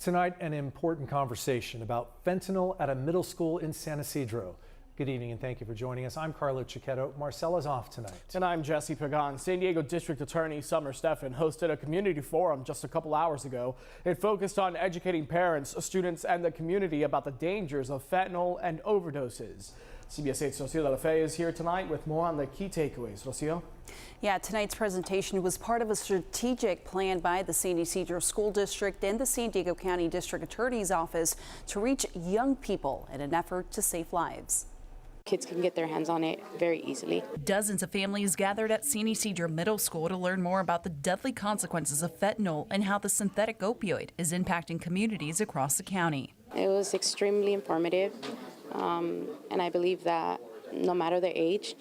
Tonight, an important conversation about fentanyl at a middle school in San Ysidro. Good evening and thank you for joining us. I'm Carlo Cicchetto. Marcella's off tonight. And I'm Jesse Pagan. San Diego District Attorney Stephan hosted a community forum just a couple hours ago. It focused on educating parents, students, and the community about the dangers of fentanyl and overdoses. CBS 8's Rocio de la Fe is here tonight with more on the key takeaways. Rocio? Yeah, tonight's presentation was part of a strategic plan by the San Ysidro School District and the San Diego County District Attorney's Office to reach young people in an effort to save lives. Kids can get their hands on it very easily. Dozens of families gathered at San Ysidro Middle School to learn more about the deadly consequences of fentanyl and how the synthetic opioid is impacting communities across the county. It was extremely informative, and I believe that no matter the age,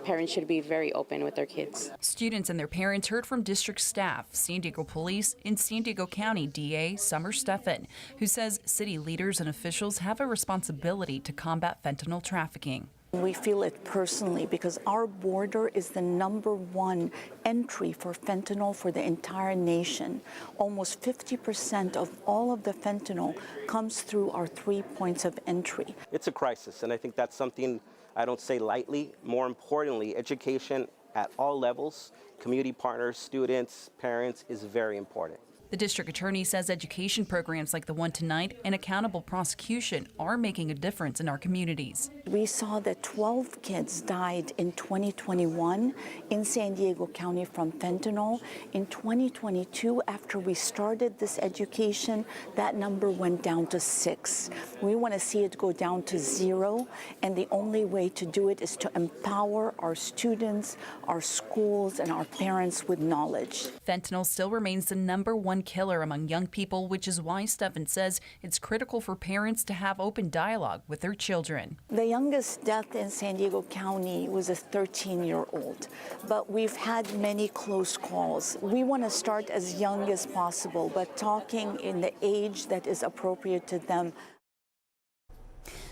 parents should be very open with their kids. Students and their parents heard from district staff, San Diego Police, and San Diego County DA Stephan, who says city leaders and officials have a responsibility to combat fentanyl trafficking. We feel it personally because our border is the #1 entry for fentanyl for the entire nation. Almost 50% of all of the fentanyl comes through our 3 points of entry. It's a crisis, and I think that's something I don't say lightly. More importantly, education at all levels, community partners, students, parents, is very important. The district attorney says education programs like the one tonight and accountable prosecution are making a difference in our communities. We saw that 12 kids died in 2021 in San Diego County from fentanyl. In 2022, after we started this education, that number went down to 6. We want to see it go down to 0, and the only way to do it is to empower our students, our schools, and our parents with knowledge. Fentanyl still remains the #1 killer among young people, which is why Stephan says it's critical for parents to have open dialogue with their children. The youngest death in San Diego County was a 13-year-old, but we've had many close calls. We want to start as young as possible, but talking in the age that is appropriate to them.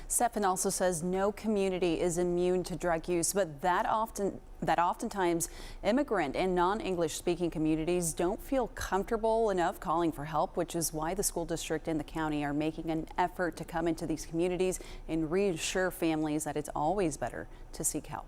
Stephan also says no community is immune to drug use, but that oftentimes immigrant and non-English speaking communities don't feel comfortable enough calling for help, which is why the school district and the county are making an effort to come into these communities and reassure families that it's always better to seek help.